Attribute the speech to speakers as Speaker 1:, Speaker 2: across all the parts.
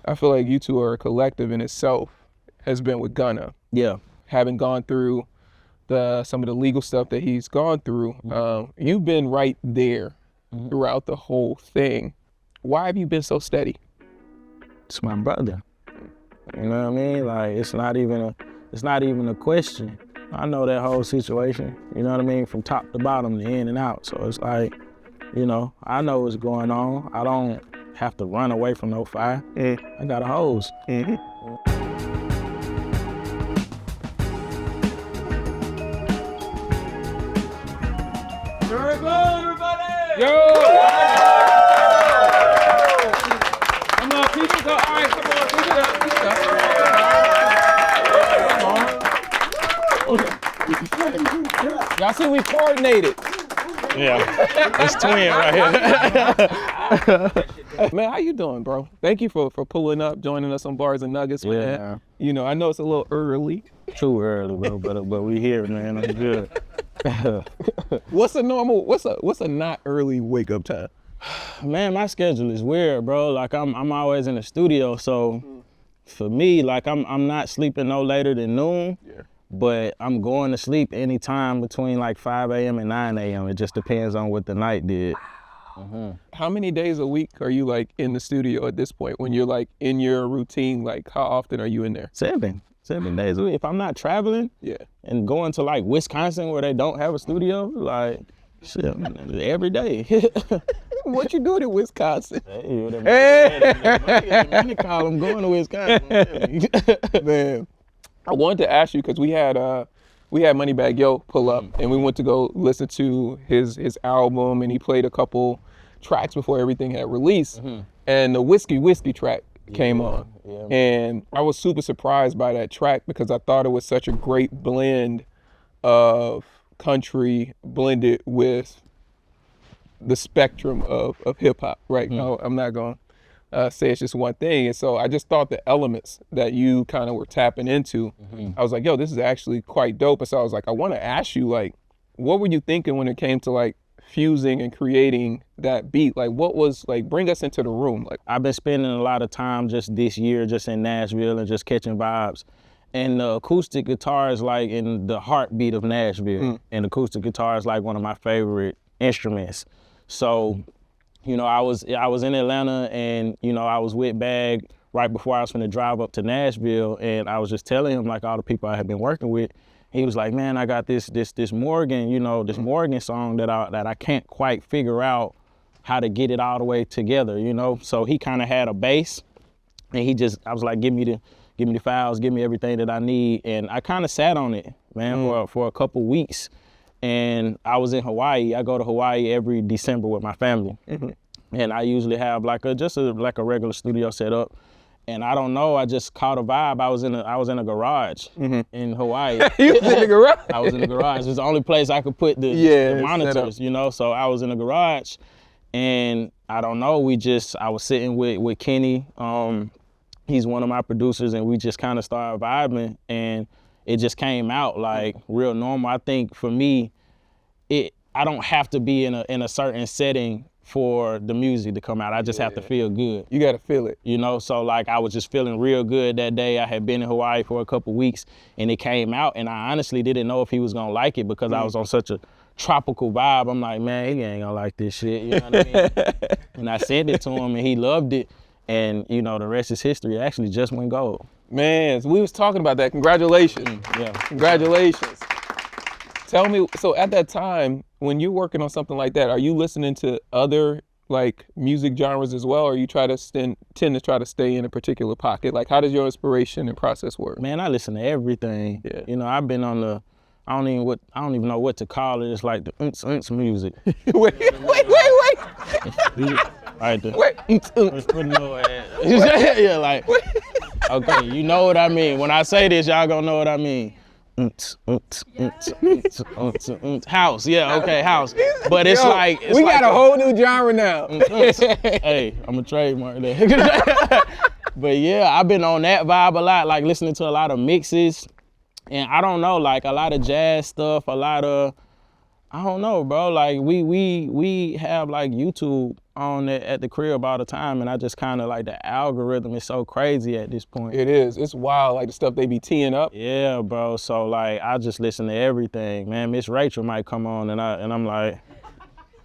Speaker 1: I feel like you two are a collective in itself, has been with Gunna.
Speaker 2: Yeah.
Speaker 1: Having gone through some of the legal stuff that he's gone through, you've been right there throughout the whole thing. Why have you been so steady?
Speaker 2: It's my brother. You know what I mean? Like, it's not even a question. I know that whole situation, you know what I mean? From top to bottom, the in and out. So it's like, you know, I know what's going on. I don't have to run away from no fire. I got a hose.
Speaker 1: Turbo, everybody! Yo! Come on, keep it up. All right, come on, keep it up. Y'all see we coordinated.
Speaker 2: Yeah, it's twin right here.
Speaker 1: Man, how you doing, bro? Thank you for pulling up, joining us on Bars and Nuggets, man.
Speaker 2: Yeah.
Speaker 1: You know, I know it's a little early.
Speaker 2: Too early, bro, but we here, man. I'm good.
Speaker 1: What's a not early wake up time?
Speaker 2: Man, my schedule is weird, bro. Like I'm always in the studio, so for me, like I'm not sleeping no later than noon.
Speaker 1: Yeah.
Speaker 2: But I'm going to sleep anytime between like 5 a.m. and 9 a.m. It just depends on what the night did.
Speaker 1: How many days a week are you like in the studio at this point? When you're like in your routine, like how often are you in there?
Speaker 2: 7 days a week. If I'm not traveling and going to like Wisconsin where they don't have a studio, like shit, every day.
Speaker 1: What you doing in Wisconsin?
Speaker 2: Hey, call them going to Wisconsin.
Speaker 1: Man. I wanted to ask you because we had Moneybagg Yo pull up and we went to go listen to his album, and he played a couple tracks before everything had released, and the Whiskey track came on, and I was super surprised by that track because I thought it was such a great blend of country blended with the spectrum of hip hop. Right? No, I'm not going say it's just one thing. And so I just thought the elements that you kind of were tapping into, I was like, yo, this is actually quite dope. And so I was like, I want to ask you, like, what were you thinking when it came to like fusing and creating that beat? Like, what was like, bring us into the room. Like,
Speaker 2: I've been spending a lot of time just this year, just in Nashville and just catching vibes. And the acoustic guitar is like in the heartbeat of Nashville. And acoustic guitar is like one of my favorite instruments. So, you know, I was in Atlanta, and, you know, I was with Bag right before I was gonna drive up to Nashville, and I was just telling him like all the people I had been working with. He was like, man, I got this Morgan, you know, this Morgan song that I can't quite figure out how to get it all the way together, you know? So he kind of had a bass, and I was like, give me the files, give me everything that I need. And I kind of sat on it, man, for a couple weeks. And I was in Hawaii. I go to Hawaii every December with my family. And I usually have like a regular studio set up. And I don't know, I just caught a vibe. I was in a garage in Hawaii.
Speaker 1: You was in the garage?
Speaker 2: I was in the garage. It's the only place I could put the monitors, you know? So I was in the garage, and I don't know, I was sitting with Kenny. He's one of my producers, and we just kind of started vibing, and it just came out like real normal. I think for me, I don't have to be in a certain setting for the music to come out. I just have to feel good.
Speaker 1: You gotta feel it.
Speaker 2: You know, so like I was just feeling real good that day. I had been in Hawaii for a couple weeks, and it came out, and I honestly didn't know if he was gonna like it because I was on such a tropical vibe. I'm like, man, he ain't gonna like this shit, you know what I mean? And I sent it to him, and he loved it. And, you know, the rest is history. It actually just went gold.
Speaker 1: Man, so we was talking about that. Congratulations.
Speaker 2: Yeah.
Speaker 1: Congratulations. Tell me, so at that time, when you're working on something like that, are you listening to other like music genres as well, or you tend to try to stay in a particular pocket? Like, how does your inspiration and process work?
Speaker 2: Man, I listen to everything. Yeah. You know, I've been on the, I don't even know what to call it. It's like the music.
Speaker 1: wait.
Speaker 2: Right there.
Speaker 1: Wait.
Speaker 2: Yeah, like, okay, you know what I mean. When I say this, y'all gonna know what I mean. House, yeah, okay, house. But it's like
Speaker 1: we got a whole new genre now.
Speaker 2: Hey, I'm a trademark there. But yeah, I've been on that vibe a lot, like listening to a lot of mixes, and I don't know, like a lot of jazz stuff, a lot of I don't know, bro. Like we have like YouTube on at the crib all the time, and I just kind of like the algorithm is so crazy at this point.
Speaker 1: It is. It's wild, like the stuff they be teeing up.
Speaker 2: Yeah, bro. So like I just listen to everything, man. Miss Rachel might come on, and I'm like,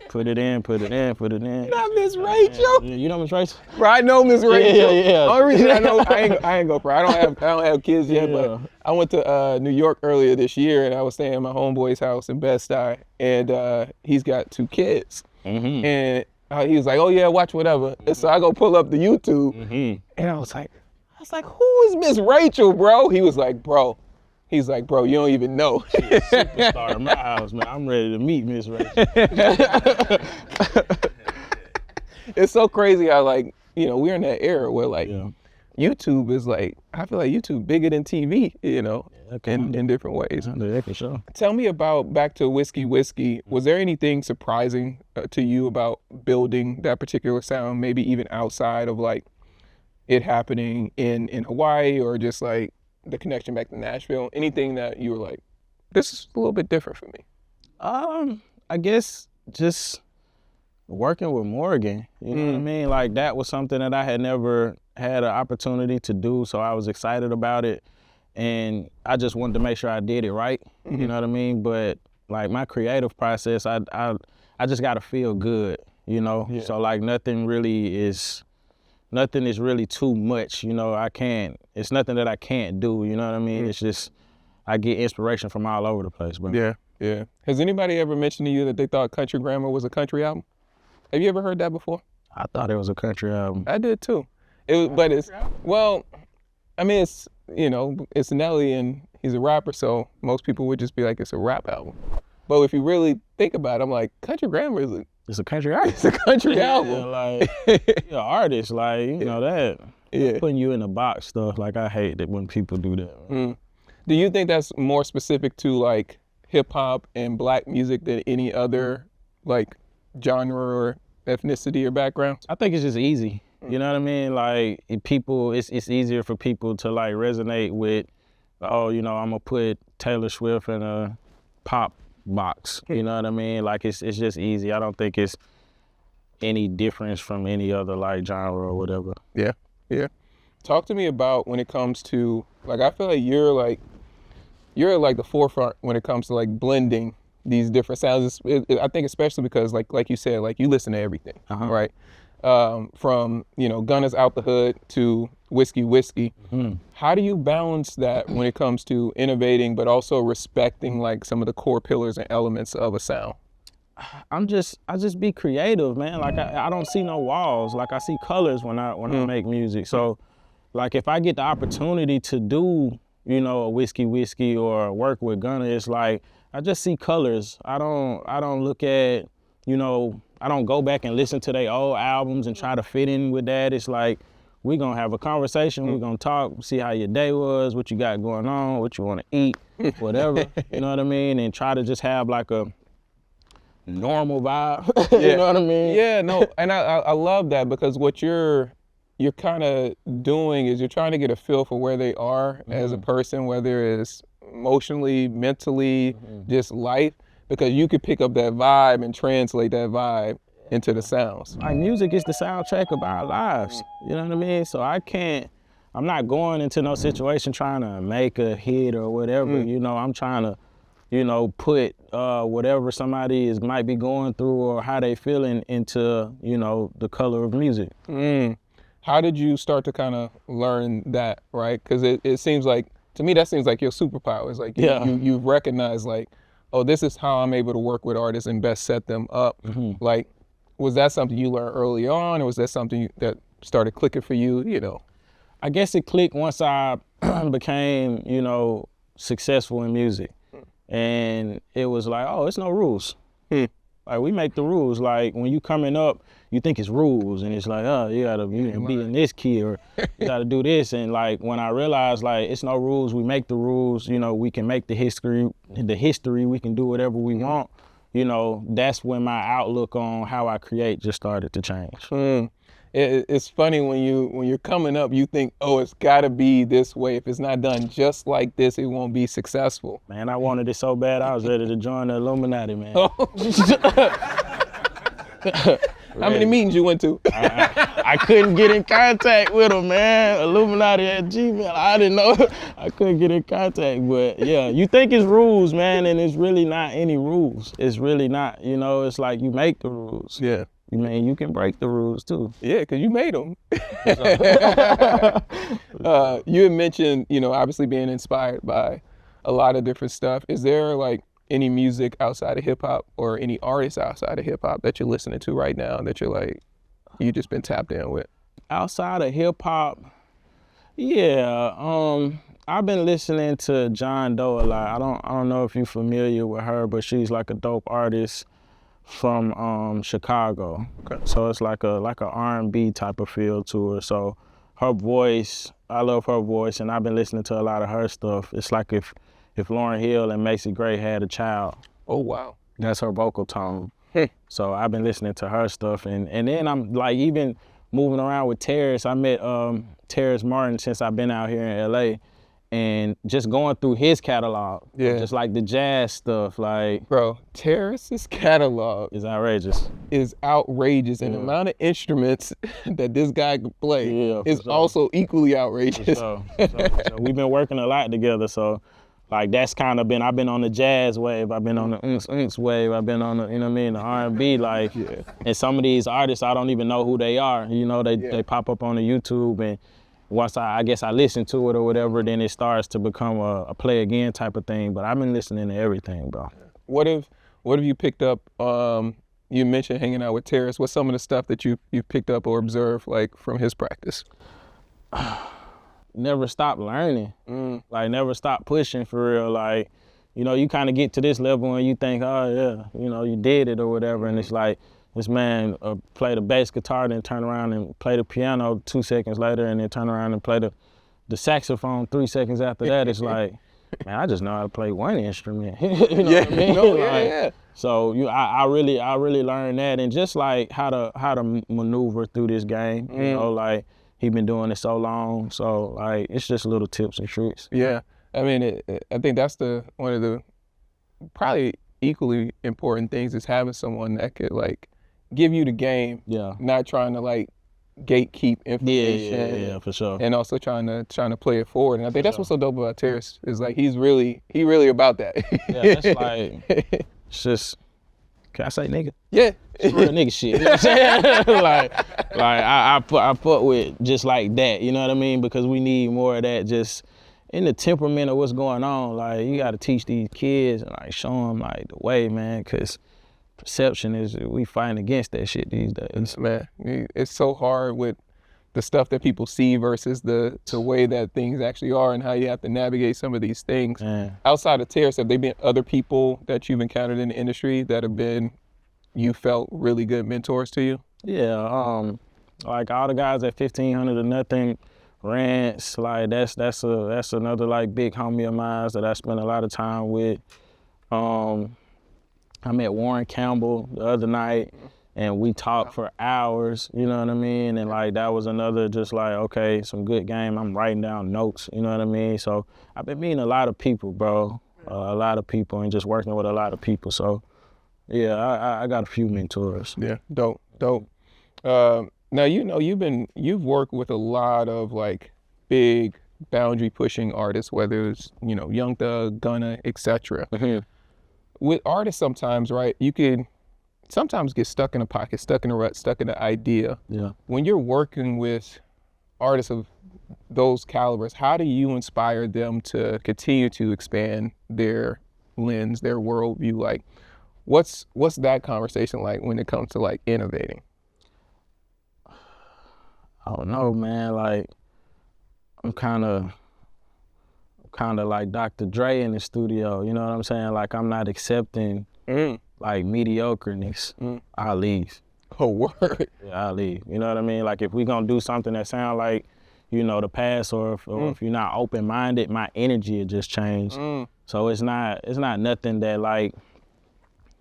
Speaker 2: put it in.
Speaker 1: Not Miss Rachel.
Speaker 2: You know Miss Rachel?
Speaker 1: Bro, I know Miss Rachel.
Speaker 2: Yeah.
Speaker 1: Only reason I know, I ain't go for. I don't have kids yet, but I went to New York earlier this year, and I was staying at my homeboy's house in Bed-Stuy, and he's got 2 kids, and he was like, "Oh yeah, watch whatever." And so I go pull up the YouTube, and I was like, "Who is Miss Rachel, bro?" He was like, "Bro." He's like, "Bro, you don't even know."
Speaker 2: She's a superstar in my house, man. I'm ready to meet Miss Rachel.
Speaker 1: It's so crazy how, like, you know, we're in that era where, like, YouTube is like, I feel like YouTube bigger than TV, you know, in different ways.
Speaker 2: Yeah, for sure.
Speaker 1: Tell me about, back to Whiskey. Was there anything surprising to you about building that particular sound, maybe even outside of, like, it happening in Hawaii, or just, like, the connection back to Nashville? Anything that you were like, this is a little bit different for me?
Speaker 2: I guess just working with Morgan, you know what I mean? Like that was something that I had never had an opportunity to do, so I was excited about it, and I just wanted to make sure I did it right, you know what I mean? But like my creative process, I just gotta feel good, you know? Yeah. So like nothing is really too much, you know? It's nothing that I can't do, you know what I mean? It's just, I get inspiration from all over the place, bro.
Speaker 1: Yeah. Has anybody ever mentioned to you that they thought Country Grammar was a country album? Have you ever heard that before?
Speaker 2: I thought it was a country album.
Speaker 1: I did too. Well, I mean, it's, you know, it's Nelly and he's a rapper, so most people would just be like, it's a rap album. But if you really think about it, I'm like, Country Grammar
Speaker 2: it's a country album.
Speaker 1: It's a country album.
Speaker 2: Like, you're an artist, like, you know that. Putting you in a box stuff, like I hate it when people do that.
Speaker 1: Do you think that's more specific to like hip hop and black music than any other like genre or ethnicity or background?
Speaker 2: I think it's just easy. You know what I mean? Like it's easier for people to like resonate with, oh, you know, I'm gonna put Taylor Swift in a pop box. You know what I mean? Like it's just easy. I don't think it's any difference from any other like genre or whatever.
Speaker 1: Yeah. Talk to me about when it comes to, like, I feel like you're like the forefront when it comes to like blending these different sounds. I think especially because like you said, like you listen to everything, right? From, you know, Gunna's Out the Hood to Whiskey. How do you balance that when it comes to innovating, but also respecting like some of the core pillars and elements of a sound?
Speaker 2: I just be creative, man. Like I don't see no walls. Like I see colors when I make music. So like if I get the opportunity to do, you know, a Whiskey or work with Gunna, it's like I just see colors. I don't look at, you know, I don't go back and listen to their old albums and try to fit in with that. It's like we're gonna have a conversation, we're gonna talk, see how your day was, what you got going on, what you wanna eat, whatever. You know what I mean? And try to just have like a normal vibe. You know what I mean?
Speaker 1: Yeah, no, and I love that, because what you're kind of doing is you're trying to get a feel for where they are as a person, whether it's emotionally, mentally, just life, because you could pick up that vibe and translate that vibe into the sounds.
Speaker 2: Like music is the soundtrack of our lives. You know what I mean? So I'm not going into no situation trying to make a hit or whatever. You know, I'm trying to, you know, put whatever somebody might be going through or how they feeling into, you know, the color of music.
Speaker 1: How did you start to kind of learn that, right? Because it seems like, to me, that seems like your superpower. It's like you recognize like, oh, this is how I'm able to work with artists and best set them up. Like, was that something you learned early on, or was that something that started clicking for you, you know?
Speaker 2: I guess it clicked once I became, you know, successful in music. And it was like, oh, it's no rules. Like we make the rules. Like when you coming up, you think it's rules, and it's like, oh, you gotta be in this key, or you gotta do this. And like when I realized like it's no rules, we make the rules. You know, we can make the history. We can do whatever we want. You know, that's when my outlook on how I create just started to change.
Speaker 1: It's funny when you're coming up, you think, oh, it's got to be this way. If it's not done just like this, it won't be successful.
Speaker 2: Man, I wanted it so bad, I was ready to join the Illuminati, man.
Speaker 1: How many meetings you went to?
Speaker 2: I couldn't get in contact with them, man. Illuminati at Gmail. I didn't know. I couldn't get in contact, but yeah, you think it's rules, man, and it's really not any rules. It's really not. You know, it's like you make the rules.
Speaker 1: Yeah.
Speaker 2: You mean you can break the rules too.
Speaker 1: Yeah, because you made them. You had mentioned, obviously being inspired by a lot of different stuff. Is there like any music outside of hip hop or any artists outside of hip hop that you're listening to right now that you're like, you just been tapped in with?
Speaker 2: Outside of hip hop, yeah, I've been listening to John Doe a lot. I don't know if you're familiar with her, but she's like a dope artist from Chicago.
Speaker 1: Okay.
Speaker 2: So it's like a R&B type of feel to her. So her voice, I love her voice, and I've been listening to a lot of her stuff. It's like if Lauryn Hill and Macy Gray had a child.
Speaker 1: Oh, wow.
Speaker 2: That's her vocal tone. So I've been listening to her stuff, and then I'm like even moving around with Terrace. I met Terrace Martin since I've been out here in LA, and just going through his catalog, just like the jazz stuff, like
Speaker 1: bro, Terrace's catalog
Speaker 2: is outrageous.
Speaker 1: And the amount of instruments that this guy can play is also equally outrageous.
Speaker 2: So we've been working a lot together, so like that's kind of I've been on the jazz wave, I've been on the unks wave, I've been on the, the R&B, like, and some of these artists, I don't even know who they are. They pop up on the YouTube, and once I guess I listen to it or whatever, then it starts to become a play again type of thing. But I've been listening to everything, bro.
Speaker 1: What have you picked up? You mentioned hanging out with Terrace. What's some of the stuff that you picked up or observed like from his practice?
Speaker 2: Never stop learning, like never stop pushing for real. Like, you kind of get to this level and you think, oh yeah, you did it or whatever, and it's like this man play the bass guitar, then turn around and play the piano 2 seconds later, and then turn around and play the saxophone 3 seconds after that. It's like, man, I just know how to play one instrument. You know what I mean? So I really learned that, and just like how to maneuver through this game. Like, he been doing it so long, so like it's just little tips and tricks.
Speaker 1: Yeah, I mean, I think that's one of the probably equally important things is having someone that could like give you the game. Yeah. Not trying to like gatekeep information.
Speaker 2: Yeah, for sure.
Speaker 1: And also trying to play it forward. And I think that's what's so dope about Terrace is like he really about that.
Speaker 2: Yeah, that's like it's just. Can I say nigga?
Speaker 1: Yeah.
Speaker 2: It's real nigga shit. You know what I'm saying? like I fuck with just like that, you know what I mean? Because we need more of that just in the temperament of what's going on. Like, you gotta teach these kids and like show them like the way, man, because perception is, we fighting against that shit these days.
Speaker 1: Man, it's so hard with the stuff that people see versus the way that things actually are and how you have to navigate some of these things. Man. Outside of Terrace, have there been other people that you've encountered in the industry that have been, you felt really good mentors to you?
Speaker 2: Yeah, like all the guys at 1500 or Nothing, Rants, like that's another like big homie of mine that I spent a lot of time with. I met Warren Campbell the other night, and we talked for hours, you know what I mean? And like, that was another just like, okay, some good game. I'm writing down notes, you know what I mean? So I've been meeting a lot of people, bro. A lot of people, and just working with a lot of people. So yeah, I got a few mentors.
Speaker 1: Yeah, dope. Now, you've worked with a lot of like big boundary pushing artists, whether it's, Young Thug, Gunna, etc. Mm-hmm. With artists sometimes, right, you can sometimes get stuck in a pocket, stuck in a rut, stuck in an idea. Yeah. When you're working with artists of those calibers, how do you inspire them to continue to expand their lens, their worldview? Like, what's that conversation like when it comes to like innovating?
Speaker 2: I don't know, man. Like, I'm kind of like Dr. Dre in the studio. You know what I'm saying? Like, I'm not accepting like mediocreness. I'll leave.
Speaker 1: Oh, word.
Speaker 2: Yeah, I'll leave. You know what I mean? Like, if we gonna do something that sound like, the past, or if you're not open-minded, my energy will just change. So it's not nothing that like,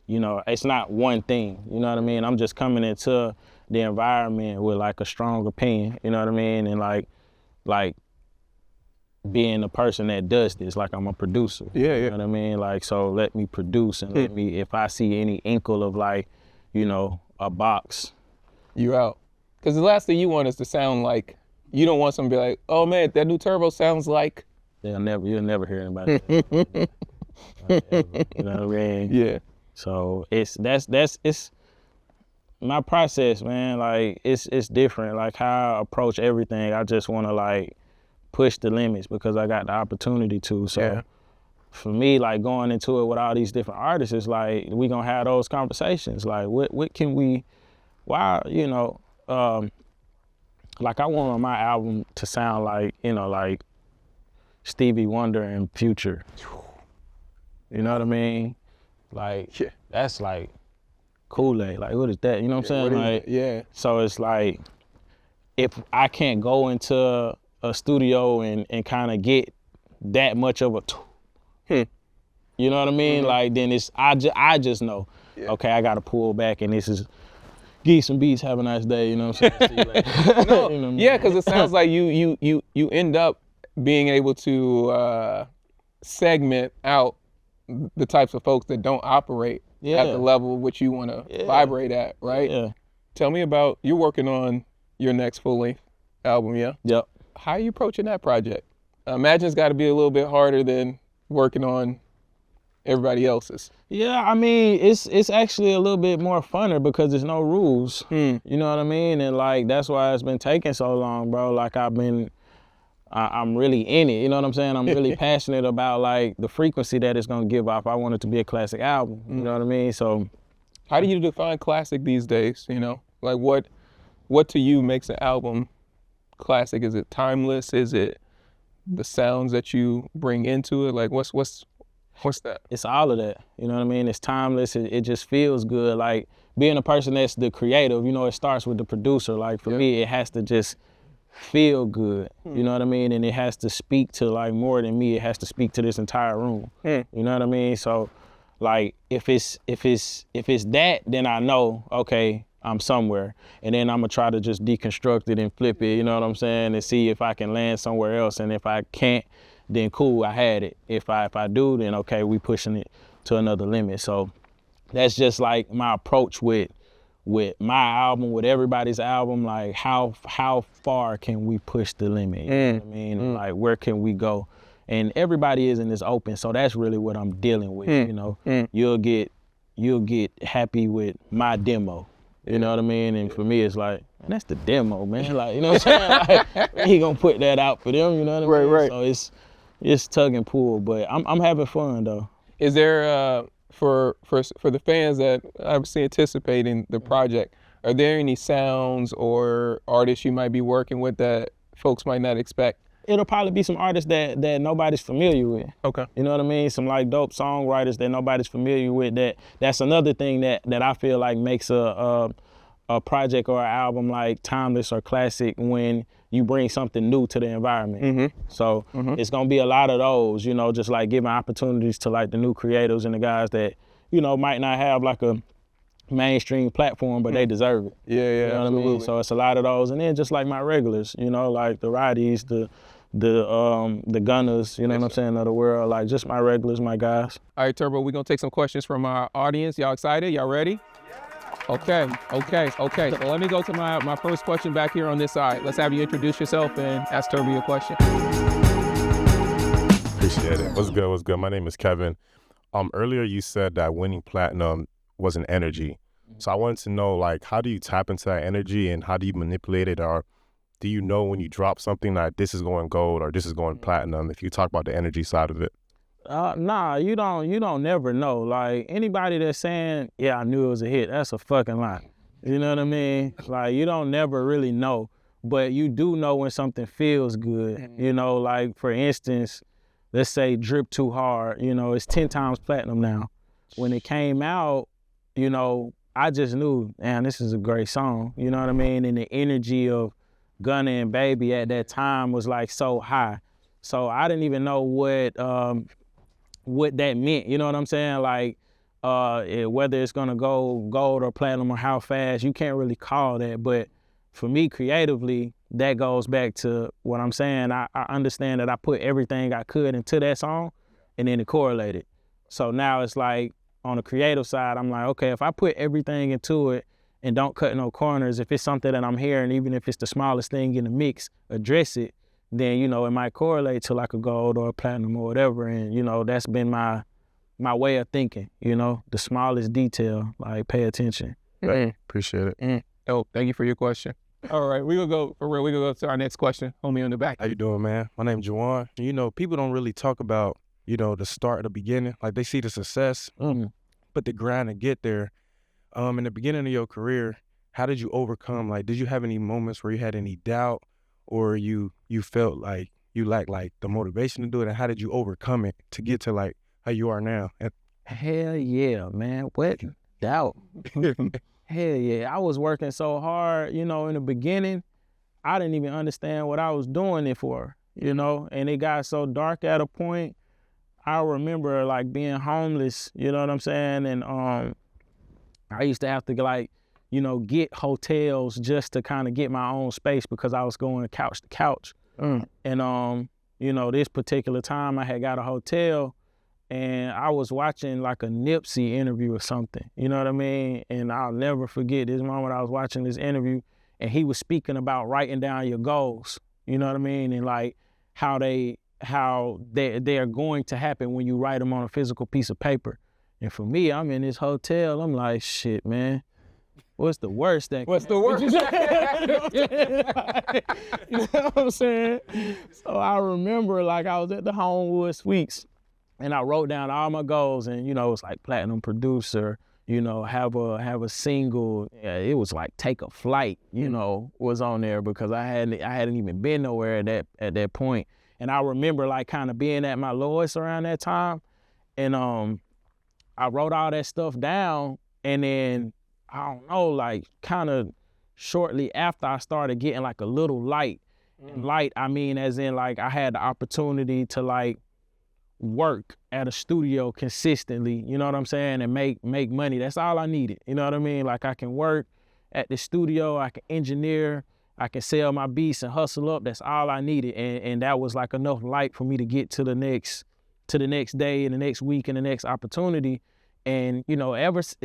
Speaker 2: it's not one thing. You know what I mean? I'm just coming into the environment with like a strong opinion, you know what I mean? And like being the person that does this, like I'm a producer.
Speaker 1: Yeah,
Speaker 2: you know what I mean? Like, so let me produce and let me, if I see any inkle of like, you know, a box.
Speaker 1: You out. Because the last thing you want is to sound like, you don't want someone to be like, oh man, that new Turbo sounds like.
Speaker 2: You'll never hear anybody. Ever, you know what I mean?
Speaker 1: Yeah.
Speaker 2: So it's my process, man. Like it's different. Like how I approach everything. I just want to like push the limits because I got the opportunity to. So
Speaker 1: Yeah.
Speaker 2: for me, like going into it with all these different artists, it's like we gonna have those conversations. Like what can we? Why, you know? Like I want my album to sound like, you know, like Stevie Wonder and Future. You know what I mean? Like that's like Kool-Aid. Like what is that? You know what I'm saying? Like
Speaker 1: yeah.
Speaker 2: So it's like if I can't go into a studio and kind of get that much of a you know what I mean? Like then it's I just know, okay, I gotta pull back and this is give you some beats, have a nice day, you know what I'm saying? See you later.
Speaker 1: No,
Speaker 2: you know what I mean?
Speaker 1: yeah, because it sounds like you end up being able to segment out the types of folks that don't operate at the level which you want to vibrate at, right?
Speaker 2: Yeah.
Speaker 1: Tell me about, you're working on your next full-length album, yeah?
Speaker 2: Yep.
Speaker 1: How are you approaching that project? I imagine it's got to be a little bit harder than working on everybody else's.
Speaker 2: Yeah, I mean, it's actually a little bit more funner because there's no rules. You know what I mean? And like, that's why it's been taking so long, bro. Like I'm really in it, you know what I'm saying? I'm really passionate about like the frequency that it's gonna give off. I want it to be a classic album, you know what I mean? So.
Speaker 1: How do you define classic these days, you know? Like what to you makes an album classic? Is it timeless? Is it the sounds that you bring into it? Like what's that?
Speaker 2: It's all of that, you know what I mean? It's timeless, it just feels good. Like being a person that's the creative, you know, it starts with the producer. Like for me, it has to just feel good, you know what I mean? And it has to speak to like more than me, it has to speak to this entire room, you know what I mean? So like if it's that, then I know, okay, I'm somewhere. And then I'm gonna try to just deconstruct it and flip it, you know what I'm saying? And see if I can land somewhere else. And if I can't, then cool, I had it. If I do, then okay, we pushing it to another limit. So that's just like my approach with my album, with everybody's album. Like how far can we push the limit? You know what I mean? Like where can we go? And everybody isn't as open, so that's really what I'm dealing with. You know, you'll get happy with my demo. You know what I mean? And for me, it's like, man, that's the demo, man. Like, you know what I'm saying? Like, he gonna put that out for them. You know what I mean?
Speaker 1: Right.
Speaker 2: So it's tug and pull, but I'm having fun though.
Speaker 1: Is there for the fans that obviously anticipating the project, are there any sounds or artists you might be working with that folks might not expect?
Speaker 2: It'll probably be some artists that nobody's familiar with.
Speaker 1: Okay.
Speaker 2: You know what I mean? Some like dope songwriters that nobody's familiar with. That's another thing that I feel like makes a project or an album like timeless or classic when you bring something new to the environment. So it's gonna be a lot of those, you know, just like giving opportunities to like the new creators and the guys that, you know, might not have like a mainstream platform, but they deserve it.
Speaker 1: Yeah,
Speaker 2: you know
Speaker 1: absolutely.
Speaker 2: what I mean? So it's a lot of those, and then just like my regulars, you know, like the Roddies, the Gunnas, you know what I'm saying, of the world, like just my regulars, my guys.
Speaker 1: All right, Turbo, we're gonna take some questions from our audience. Y'all excited? Y'all ready? Okay. So let me go to my first question back here on this side. Let's have you introduce yourself and ask Turbo your question.
Speaker 3: Appreciate it. What's good? My name is Kevin. Earlier you said that winning platinum was an energy. So I wanted to know, like, how do you tap into that energy and how do you manipulate it? Or do you know when you drop something that this is going gold or this is going platinum, if you talk about the energy side of it?
Speaker 2: Nah, you don't never know. Like anybody that's saying, yeah, I knew it was a hit, that's a fucking lie. You know what I mean? Like you don't never really know, but you do know when something feels good. You know, like for instance, let's say Drip Too Hard, you know, it's 10 times platinum now. When it came out, you know, I just knew, man, this is a great song. You know what I mean? And the energy of Gunna and Baby at that time was like so high. So I didn't even know what that meant. You know what I'm saying? Like Whether it's gonna go gold or platinum or how fast, you can't really call that. But for me, creatively, that goes back to what I'm saying. I understand that I put everything I could into that song, and then it correlated. So now it's like, on the creative side, I'm like, okay, if I put everything into it and don't cut no corners, if it's something that I'm hearing, even if it's the smallest thing in the mix, address it, then, you know, it might correlate to like a gold or a platinum or whatever. And, you know, that's been my way of thinking, you know, the smallest detail, like pay attention.
Speaker 3: Appreciate it.
Speaker 1: Oh, thank you for your question. All right, we gonna go to our next question. Homie on the back.
Speaker 4: How you doing, man? My name's Juwan. You know, people don't really talk about, you know, the start, the beginning. Like, they see the success, but the grind to get there. In the beginning of your career, how did you overcome? Like, did you have any moments where you had any doubt, or you felt like you lacked like the motivation to do it? And how did you overcome it to get to like how you are now?
Speaker 2: Hell yeah, man. What doubt? Hell yeah. I was working so hard, you know, in the beginning, I didn't even understand what I was doing it for, you know, and it got so dark at a point. I remember like being homeless, you know what I'm saying? And I used to have to like, you know, get hotels just to kind of get my own space because I was going couch to couch. And you know, this particular time I had got a hotel, and I was watching like a Nipsey interview or something, you know what I mean? And I'll never forget this moment. I was watching this interview, and he was speaking about writing down your goals, you know what I mean? And like how they're going to happen when you write them on a physical piece of paper. And for me, I'm in this hotel, I'm like, shit, man, what's the worst that
Speaker 1: What's the worst?
Speaker 2: You know what I'm saying? So I remember like I was at the Homewood Suites, and I wrote down all my goals, and you know, it's like platinum producer, you know, have a single. Yeah, it was like take a flight, you know, was on there because I hadn't even been nowhere at that point. And I remember like kind of being at my lowest around that time, and I wrote all that stuff down, and then I don't know, like kind of shortly after I started getting like a little light. And light, I mean, as in like I had the opportunity to like work at a studio consistently, you know what I'm saying, and make money. That's all I needed, you know what I mean? Like I can work at the studio, I can engineer, I can sell my beats and hustle up. That's all I needed, and that was like enough light for me to get to the next day and the next week and the next opportunity. And you know,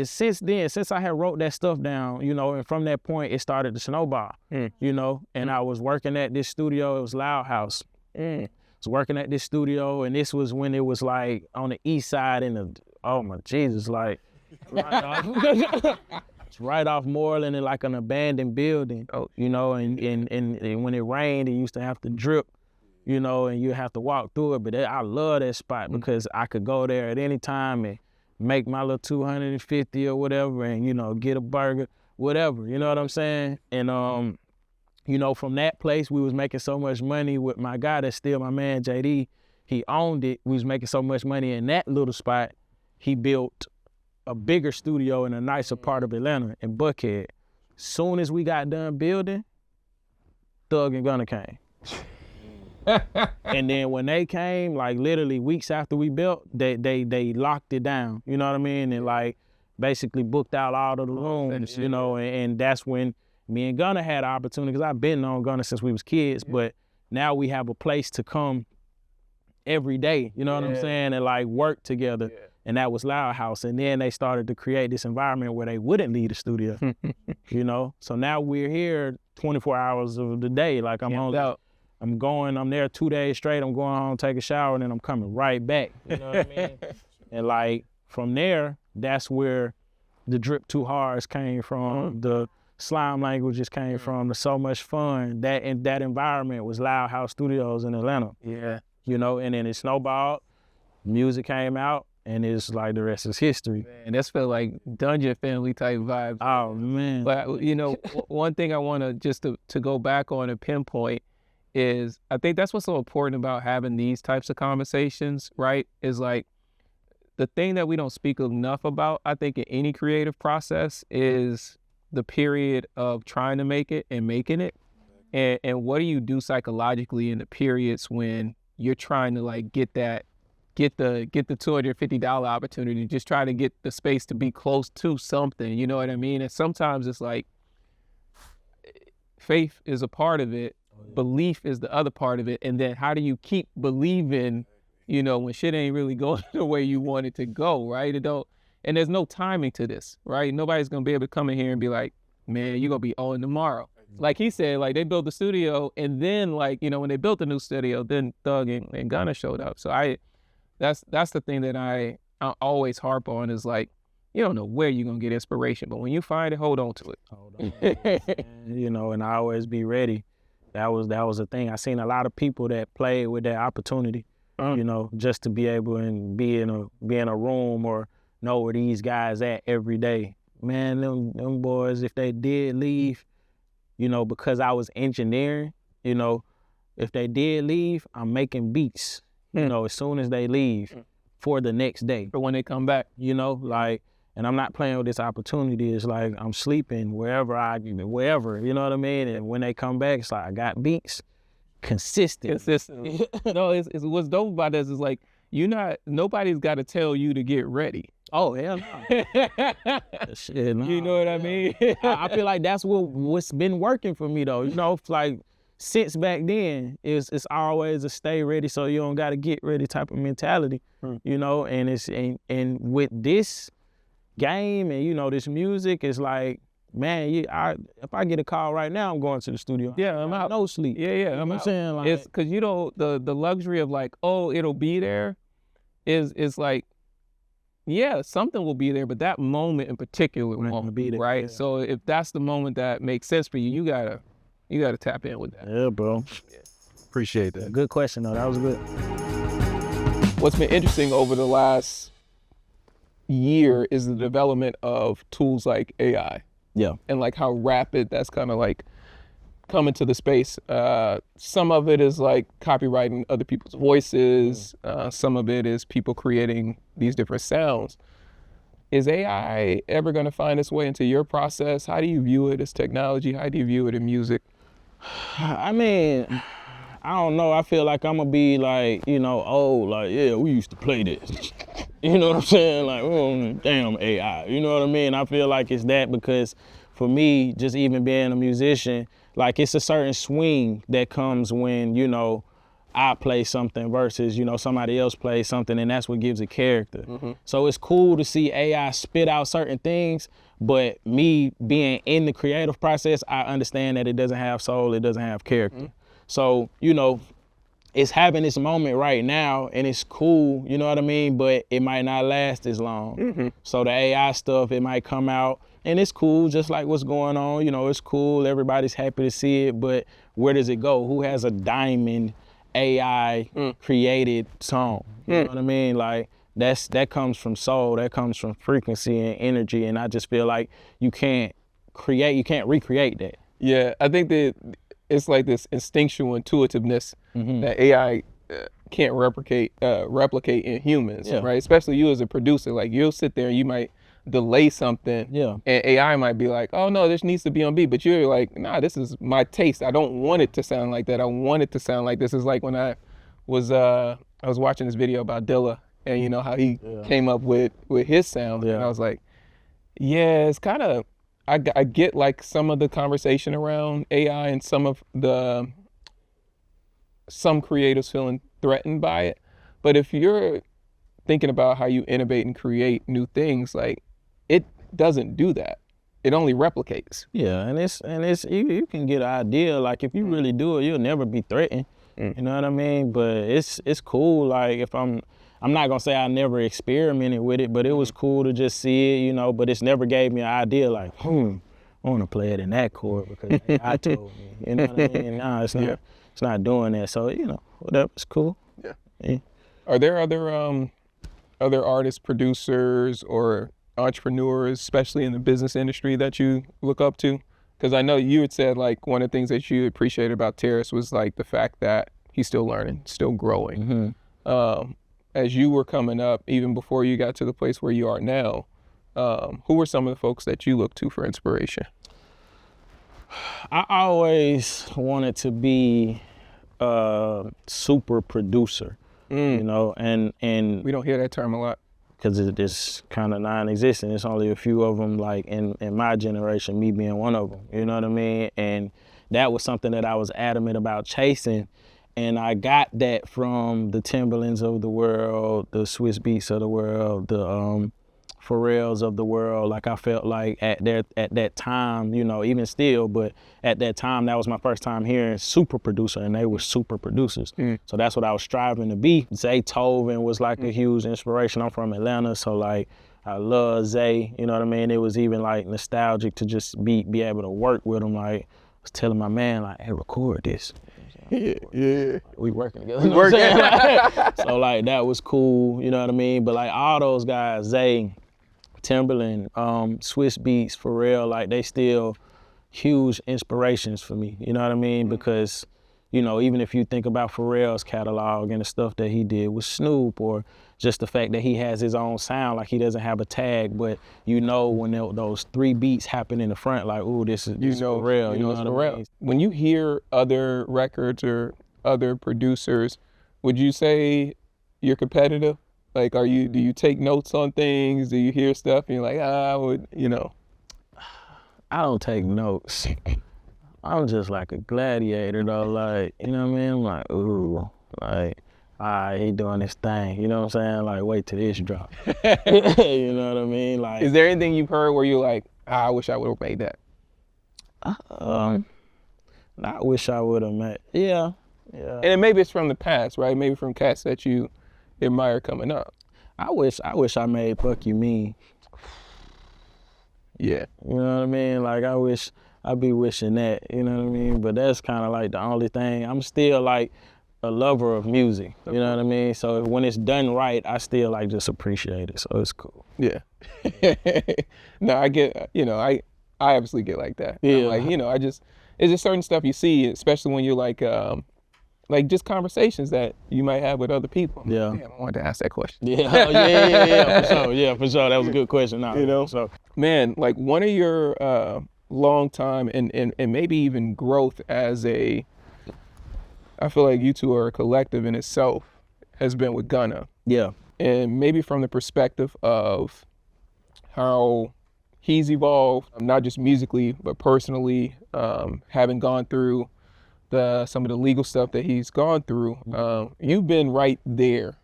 Speaker 2: since then, since I had wrote that stuff down, you know, and from that point it started to snowball, you know. And I was working at this studio. It was Loud House. I was working at this studio, and this was when it was like on the east side in the, oh my Jesus, like it's right off Moreland in like an abandoned building, you know, and when it rained, it used to have to drip, you know, and you have to walk through it. But I love that spot because I could go there at any time and make my little 250 or whatever, and, you know, get a burger, whatever, you know what I'm saying? And, you know, from that place, we was making so much money with my guy that's still my man, JD. He owned it. We was making so much money in that little spot. He built a bigger studio in a nicer part of Atlanta, in Buckhead. Soon as we got done building, Thug and Gunna came. And then when they came, like literally weeks after we built, they locked it down, you know what I mean? And like basically booked out all of the rooms, you know, and that's when me and Gunna had an opportunity, because I've been on Gunna since we was kids, but now we have a place to come every day, you know what I'm saying, and like work together. And that was Loud House. And then they started to create this environment where they wouldn't leave the studio, you know? So now we're here 24 hours of the day. Like I'm there 2 days straight, I'm going home, take a shower, and then I'm coming right back, you know what I mean? And like, from there, that's where the Drip Too Hards came from, the slime languages came from, the So Much Fun. That environment was Loud House Studios in Atlanta.
Speaker 1: Yeah.
Speaker 2: You know, and then it snowballed, music came out, and it's like the rest is history.
Speaker 1: And that's felt like Dungeon Family type vibes.
Speaker 2: Oh, man.
Speaker 1: But, you know, one thing I want to just to go back on and pinpoint is, I think that's what's so important about having these types of conversations, right? Is like, the thing that we don't speak enough about, I think, in any creative process is the period of trying to make it and making it. And what do you do psychologically in the periods when you're trying to like get that get the $250 opportunity. Just try to get the space to be close to something. You know what I mean? And sometimes it's like faith is a part of it, belief is the other part of it, and then how do you keep believing, you know, when shit ain't really going the way you want it to go, right? And there's no timing to this, right? Nobody's gonna be able to come in here and be like, man, you're gonna be owing tomorrow. Like he said, like they built the studio, and then like, you know, when they built the new studio, then Thug and Gunna showed up. So that's the thing that I always harp on is like, you don't know where you're gonna get inspiration, but when you find it, hold on to it.
Speaker 2: Hold on. You know, and I always be ready. That was the thing. I seen a lot of people that played with that opportunity, you know, just to be able and be in a room or know where these guys at every day. Man, them boys, if they did leave, you know, because I was engineering, you know, if they did leave, I'm making beats, you know, as soon as they leave for the next day.
Speaker 1: But when they come back,
Speaker 2: you know, like, and I'm not playing with this opportunity. It's like I'm sleeping wherever, you know what I mean? And when they come back, it's like I got beats consistent.
Speaker 1: No, it's what's dope about this is like, nobody's got to tell you to get ready.
Speaker 2: Oh, hell no. Shit, no.
Speaker 1: You know what I mean?
Speaker 2: I feel like that's what's been working for me though. You know, like since back then, it's always a stay ready so you don't got to get ready type of mentality, you know, and with this game and, you know, this music, it's like, man, if I get a call right now, I'm going to the studio.
Speaker 1: Yeah, I'm out.
Speaker 2: No sleep.
Speaker 1: Yeah, I'm
Speaker 2: saying? Like,
Speaker 1: it's because, you know, the luxury of like, oh, it'll be there is like, yeah, something will be there, but that moment in particular won't be there, right? Yeah. So if that's the moment that makes sense for you, you gotta tap in with that.
Speaker 2: Yeah, bro.
Speaker 1: Yeah.
Speaker 4: Appreciate that.
Speaker 2: Good question though. That was good.
Speaker 1: What's been interesting over the last year is the development of tools like AI.
Speaker 2: Yeah.
Speaker 1: And like how rapid that's kind of like coming to the space. Some of it is like copywriting other people's voices. Some of it is people creating these different sounds. Is AI ever going to find its way into your process? How do you view it as technology? How do you view it in music?
Speaker 2: I mean, I don't know. I feel like I'm gonna be like, you know, old, like, yeah, we used to play this. You know what I'm saying? Like, oh, damn AI. You know what I mean? I feel like it's that because for me, just even being a musician, like it's a certain swing that comes when, you know, I play something versus, you know, somebody else plays something, and that's what gives it character. So it's cool to see AI spit out certain things, but me being in the creative process, I understand that it doesn't have soul, it doesn't have character. So, you know, it's having this moment right now and it's cool, you know what I mean? But it might not last as long. So the AI stuff, it might come out and it's cool, just like what's going on. You know, it's cool, everybody's happy to see it, but where does it go? Who has a diamond AI created song? You know what I mean? Like that comes from soul, that comes from frequency and energy, and I just feel like you can't recreate that.
Speaker 1: Yeah, I think that it's like this instinctual intuitiveness that AI can't replicate in humans, right? Especially you as a producer, like you'll sit there and you might delay something, and AI might be like, oh no, this needs to be on beat, but you're like, nah, this is my taste. I don't want it to sound like that. I want it to sound like this. Is like when I was watching this video about Dilla and you know how he came up with his sound, and I was like, yeah, it's kind of, I get like some of the conversation around AI and some creatives feeling threatened by it. But if you're thinking about how you innovate and create new things, like it doesn't do that. It only replicates.
Speaker 2: Yeah, and it's you can get an idea. Like if you really do it, you'll never be threatened. You know what I mean? But it's cool. Like if I'm not gonna say I never experimented with it, but it was cool to just see it, you know, but it's never gave me an idea like, I wanna play it in that chord because I told me. You know what I mean? Nah, it's not doing that. So, you know, whatever, it's cool. Yeah.
Speaker 1: Are there other artists, producers, or entrepreneurs, especially in the business industry, that you look up to? Because I know you had said like one of the things that you appreciated about Terrace was like the fact that he's still learning, still growing. As you were coming up, even before you got to the place where you are now, who were some of the folks that you look to for inspiration?
Speaker 2: I always wanted to be a super producer. you know, and
Speaker 1: We don't hear that term a lot.
Speaker 2: because it's kind of non-existent. It's only a few of them, like in my generation, me being one of them, you know what I mean? And that was something that I was adamant about chasing. And I got that from the Timberlands of the world, the Swiss Beats of the world, the Pharrells of the world. Like, I felt like at that time, you know, even still, but at that time, that was my first time hearing super producer, and they were super producers. So that's what I was striving to be. Zaytoven was like a huge inspiration. I'm from Atlanta, so like I love Zay, you know what I mean? It was even like nostalgic to just be able to work with him. Like, I was telling my man, like, hey, record this.
Speaker 1: Yeah.
Speaker 2: We working together. You know what I'm saying? Like, so like that was cool, you know what I mean? But like all those guys, Zay, Timberland, Swiss Beats, Pharrell, like they still huge inspirations for me, you know what I mean? Because, you know, even if you think about Pharrell's catalog and the stuff that he did with Snoop, or just the fact that he has his own sound, like he doesn't have a tag, but you know when those 3 beats happen in the front, like, ooh, this is Pharrell, you know what I mean?
Speaker 1: When you hear other records or other producers, would you say you're competitive? Like, do you take notes on things? Do you hear stuff and you're like, I would, you know?
Speaker 2: I don't take notes. I'm just like a gladiator though, like, you know what I mean? I'm like, ooh, like, all right, he doing this thing, you know what I'm saying? Like, wait till this drop. You know what I mean? Like,
Speaker 1: Is there anything you've heard where you're like, I wish I would have made that?
Speaker 2: I wish I would have met, yeah.
Speaker 1: And maybe it's from the past, right? Maybe from cats that you admire coming up.
Speaker 2: I wish I made Fuck You Mean.
Speaker 1: Yeah.
Speaker 2: You know what I mean? Like, I'd be wishing that, you know what I mean? But that's kind of like the only thing. I'm still like a lover of music, you know what I mean? So when it's done right, I still like just appreciate it, so it's cool.
Speaker 1: Yeah. No, I get, you know, I obviously get like that.
Speaker 2: Yeah.
Speaker 1: Like, you know, it's just certain stuff you see, especially when you're like just conversations that you might have with other people.
Speaker 2: Yeah.
Speaker 1: Damn, I wanted to ask that question.
Speaker 2: Yeah, for sure. Yeah, for sure. That was a good question.
Speaker 1: You know?
Speaker 2: So,
Speaker 1: man, like one of your long time and maybe even growth as I feel like you two are a collective in itself, has been with Gunna.
Speaker 2: yeah.
Speaker 1: And maybe from the perspective of how he's evolved, not just musically, but personally, having gone through some of the legal stuff that he's gone through. You've been right there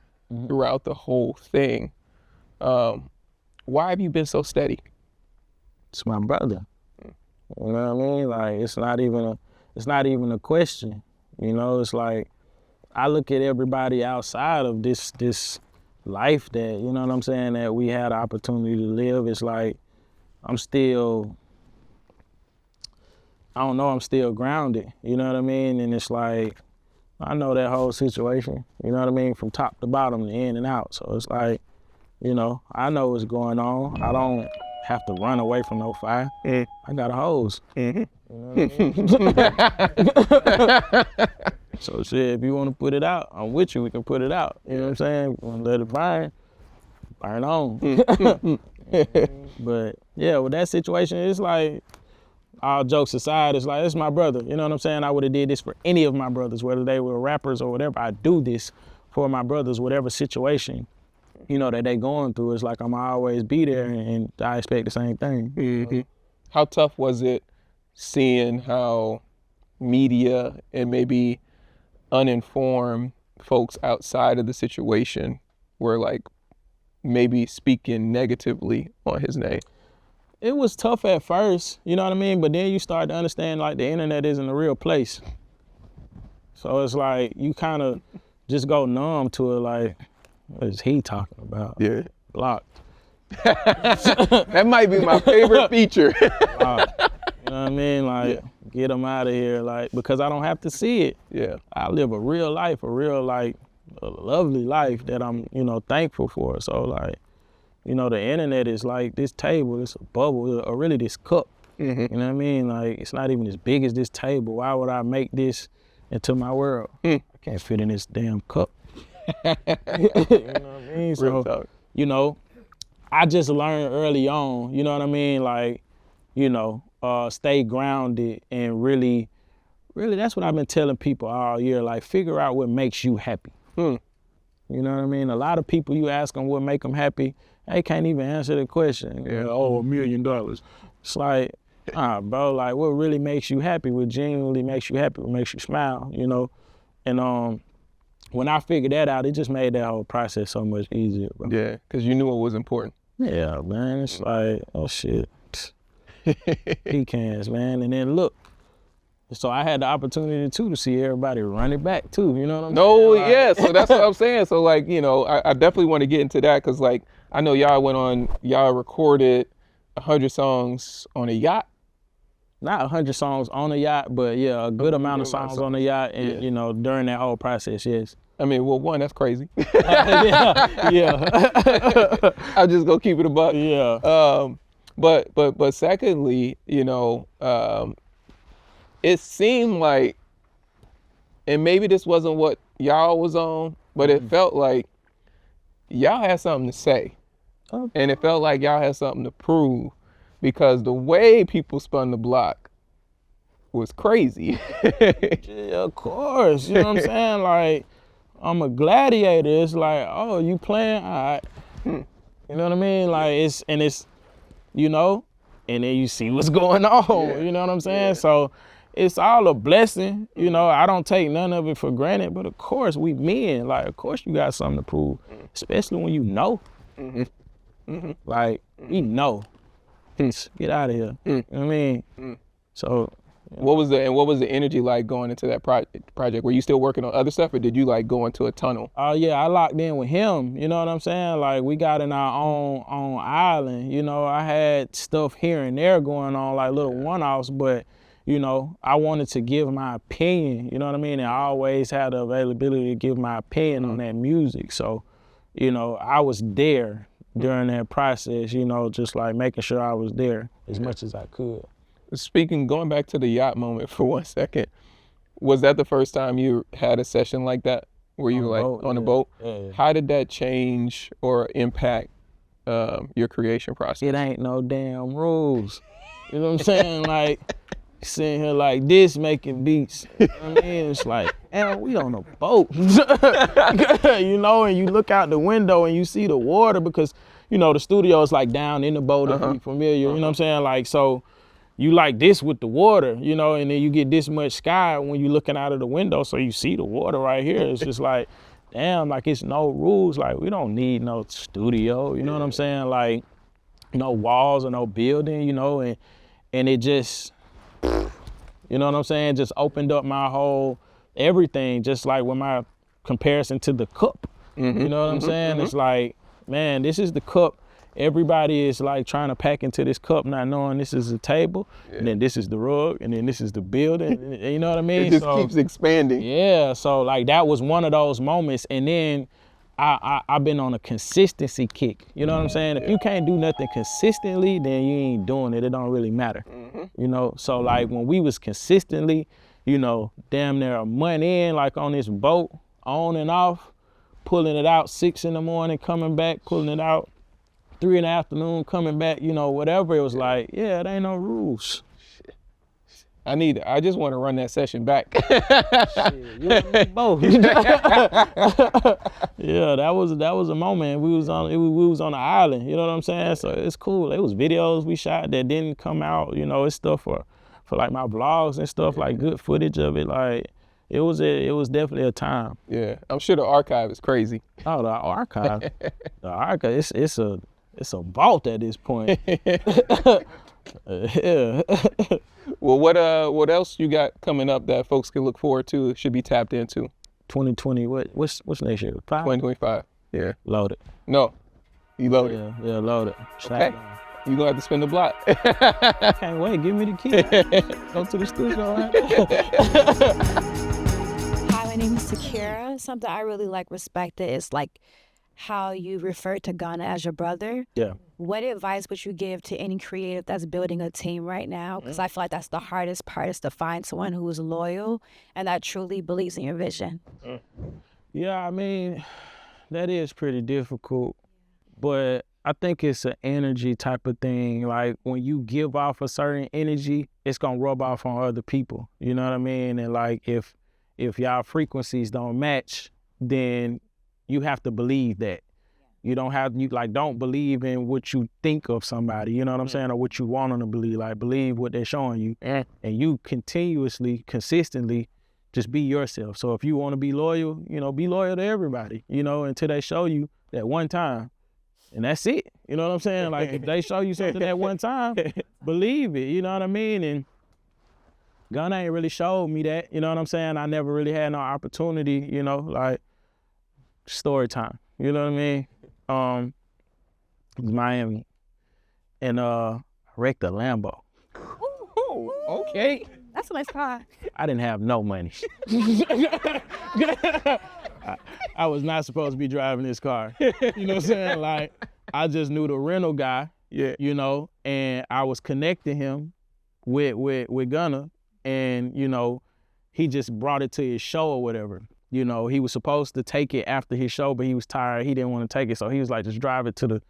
Speaker 1: throughout the whole thing. Why have you been so steady?
Speaker 2: It's my brother. You know what I mean? Like, it's not even a question. You know, it's like, I look at everybody outside of this life that, you know what I'm saying, that we had the opportunity to live. It's like, I'm still grounded, you know what I mean? And it's like, I know that whole situation, you know what I mean, from top to bottom, in and out. So it's like, you know, I know what's going on. I don't have to run away from no fire. I got a hose. You know what I mean? So shit, if you want to put it out, I'm with you, we can put it out. You know what I'm saying? We want to let it burn on. But yeah, with that situation, it's like, all jokes aside, it's like, it's my brother. You know what I'm saying? I would have did this for any of my brothers, whether they were rappers or whatever. I do this for my brothers, whatever situation, you know, that they going through. It's like, I'm always be there, and I expect the same thing.
Speaker 1: How tough was it seeing how media and maybe uninformed folks outside of the situation were like maybe speaking negatively on his name?
Speaker 2: It was tough at first, you know what I mean? But then you start to understand, like, the internet isn't a real place. So it's like, you kind of just go numb to it, like, what is he talking about?
Speaker 1: Yeah.
Speaker 2: Blocked.
Speaker 1: That might be my favorite feature.
Speaker 2: Blocked. You know what I mean? Like, get him out of here, like, because I don't have to see it.
Speaker 1: Yeah.
Speaker 2: I live a real life, like, a lovely life that I'm, you know, thankful for. So, like, you know, the internet is like this table, it's a bubble, or really this cup. You know what I mean? Like, it's not even as big as this table. Why would I make this into my world? I can't fit in this damn cup. You know what I mean? So, you know, I just learned early on, you know what I mean? Like, you know, stay grounded and really, that's what I've been telling people all year. Like, figure out what makes you happy. You know what I mean? A lot of people, you ask them what make them happy, they can't even answer the question.
Speaker 1: Yeah.
Speaker 2: Oh, $1 million. It's like, bro, like what really makes you happy, what genuinely makes you happy, what makes you smile, you know? And when I figured that out, it just made that whole process so much easier, bro.
Speaker 1: Yeah, because you knew what was important.
Speaker 2: Yeah, man, it's like, oh shit. Pecans, man, and then look. So I had the opportunity too to see everybody run it back too, you know what I'm saying?
Speaker 1: No,
Speaker 2: Like,
Speaker 1: yeah, so that's what I'm saying. So like, you know, I definitely want to get into that because like, I know y'all recorded 100 songs on a yacht.
Speaker 2: Not 100 songs on a yacht, but yeah, a good amount of songs on the yacht, and
Speaker 1: Yeah.
Speaker 2: you know, during that whole process, yes.
Speaker 1: I mean, well, one, that's crazy.
Speaker 2: yeah.
Speaker 1: I'll just go keep it a buck.
Speaker 2: Yeah.
Speaker 1: But secondly, you know, it seemed like, and maybe this wasn't what y'all was on, but it felt like y'all had something to say.
Speaker 2: Oh.
Speaker 1: And it felt like y'all had something to prove because the way people spun the block was crazy.
Speaker 2: Yeah, of course. You know what I'm saying? Like, I'm a gladiator. It's like, oh, you playing? All right. You know what I mean? Like, it's, you know, and then you see what's going on.
Speaker 1: Yeah.
Speaker 2: You know what I'm saying?
Speaker 1: Yeah.
Speaker 2: So it's all a blessing. You know, I don't take none of it for granted, but of course we men, like, of course you got something to prove, especially when you know. Like, we know. Get out of here. You know what I mean? So,
Speaker 1: What was the energy like going into that project? Were you still working on other stuff or did you like go into a tunnel?
Speaker 2: oh yeah, I locked in with him, you know what I'm saying? Like, we got in our own island, you know. I had stuff here and there going on, like little one-offs, but, you know, I wanted to give my opinion, you know what I mean? And I always had the availability to give my opinion on that music. So, you know, I was there during that process, you know, just like making sure I was there as much as I could.
Speaker 1: Going back to the yacht moment for 1 second, was that the first time you had a session like that where you were like on a boat?
Speaker 2: Yeah.
Speaker 1: How did that change or impact your creation process?
Speaker 2: It ain't no damn rules. You know what I'm saying? Like, sitting here like this making beats. You know what I mean? It's like, man, we on a boat. You know, and you look out the window and you see the water because, you know, the studio is like down in the boat, if you're familiar. You know what I'm saying? Like, so you like this with the water, you know, and then you get this much sky when you're looking out of the window, so you see the water right here. It's just like, damn, like it's no rules. Like, we don't need no studio, you know what I'm saying? Like, no walls or no building, you know, and it just, you know what I'm saying? Just opened up my whole everything, just like with my comparison to the cup. You know what I'm saying? It's like, man, this is the cup. Everybody is like trying to pack into this cup, not knowing this is a table, and then this is the rug, and then this is the building. You know what I mean?
Speaker 1: It just keeps expanding.
Speaker 2: Yeah, so like that was one of those moments, and then I've been on a consistency kick. You know what I'm saying? If you can't do nothing consistently, then you ain't doing it. It don't really matter. You know, so like when we was consistently, you know, damn near a month in, like on this boat, on and off, pulling it out 6 in the morning, coming back, pulling it out 3 in the afternoon, coming back, you know, whatever. It was like, yeah, it ain't no rules.
Speaker 1: I just want to run that session back.
Speaker 2: Shit, you and me both. Yeah, that was a moment. We was on the island, you know what I'm saying? So it's cool. It was videos we shot that didn't come out, you know. It's stuff for like my vlogs and stuff, like good footage of it. Like, it was definitely a time.
Speaker 1: Yeah, I'm sure the archive is crazy.
Speaker 2: Oh, the archive. It's a vault at this point. Yeah.
Speaker 1: Well, what else you got coming up that folks can look forward to, should be tapped into?
Speaker 2: 2020, what's next year?
Speaker 1: 2025. Yeah.
Speaker 2: Loaded.
Speaker 1: No, you loaded.
Speaker 2: Yeah, loaded.
Speaker 1: Okay. You gonna have to spin the block.
Speaker 2: Can't wait, give me the key. Go to the studio.
Speaker 5: Hi, my name is Takira. Something I really respected is how you refer to Gunna as your brother.
Speaker 2: Yeah.
Speaker 5: What advice would you give to any creative that's building a team right now? Because I feel like that's the hardest part, is to find someone who is loyal and that truly believes in your vision.
Speaker 2: Yeah, I mean, that is pretty difficult, but I think it's an energy type of thing. Like, when you give off a certain energy, it's gonna rub off on other people. You know what I mean? And like, if y'all frequencies don't match, then you have to believe that. You don't believe in what you think of somebody, you know what I'm saying, or what you want them to believe. Like, believe what they're showing you, and you consistently just be yourself. So if you want to be loyal, be loyal to everybody, until they show you that one time, and that's it. You know what I'm saying? Like, if they show you something that one time, believe it. You know what I mean? And Gunna ain't really showed me that. You know what I'm saying? I never really had no opportunity. Like, story time. You know what I mean? It was Miami, and wrecked a Lambo.
Speaker 1: Ooh, okay.
Speaker 5: That's a nice car.
Speaker 2: I didn't have no money. I was not supposed to be driving this car. You know what I'm saying? Like, I just knew the rental guy.
Speaker 1: Yeah.
Speaker 2: And I was connecting him with Gunna, and he just brought it to his show or whatever. He was supposed to take it after his show, but he was tired. He didn't want to take it, so he was like, just drive it to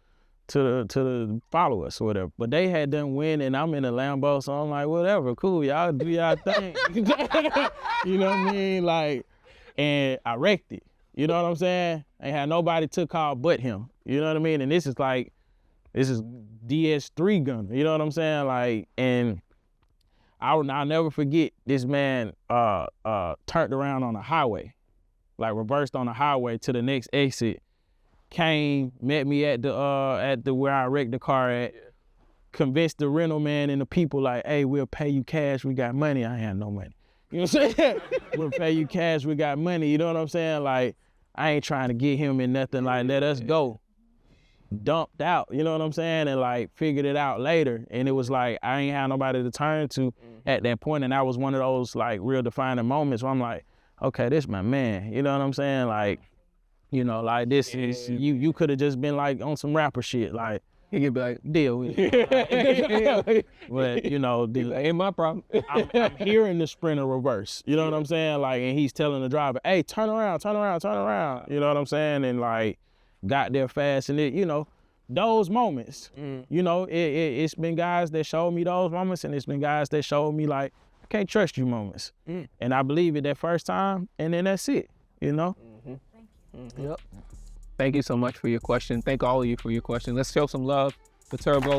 Speaker 2: the followers or whatever. But they had done win, and I'm in a Lambo, so I'm like, whatever, cool, y'all do y'all thing. You know what I mean? Like, and I wrecked it. You know what I'm saying? Ain't had nobody to call but him. You know what I mean? And this is DS3 Gunna. You know what I'm saying? Like, and I'll never forget, this man turned around on the highway. Like, reversed on the highway to the next exit, came, met me at the where I wrecked the car at, convinced the rental man and the people, like, hey, we'll pay you cash, we got money. I ain't had no money. You know what I'm saying? We'll pay you cash, we got money. You know what I'm saying? Like, I ain't trying to get him in nothing, like, let us go. Dumped out, you know what I'm saying? And like, figured it out later. And it was like, I ain't had nobody to turn to at that point. And that was one of those like real defining moments where I'm like, okay, this my man. You know what I'm saying? Like, like this is, you could have just been like on some rapper shit. Like,
Speaker 1: He could be like,
Speaker 2: deal with it. But,
Speaker 1: ain't my problem.
Speaker 2: I'm hearing the Sprinter reverse. You know what I'm saying? Like, and he's telling the driver, hey, turn around. You know what I'm saying? And like, got there fast, and it, those moments, it's been guys that showed me those moments, and it's been guys that showed me like, I can't trust you moments. And I believe it that first time, and then that's it,
Speaker 1: Yep. Thank you so much for your question. Thank all of you for your question. Let's show some love to Turbo.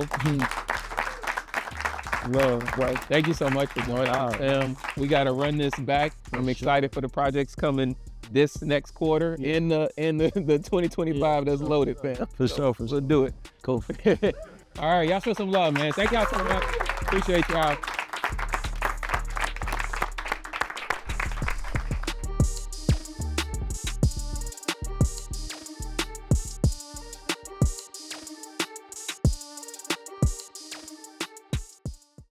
Speaker 1: Love, right? Thank you so much for joining us. We got to run this back. I'm excited for the projects coming this next quarter in the 2025 that's loaded, fam.
Speaker 2: For sure.
Speaker 1: We'll do it.
Speaker 2: Cool.
Speaker 1: All right, y'all show some love, man. Thank y'all so much. Appreciate y'all.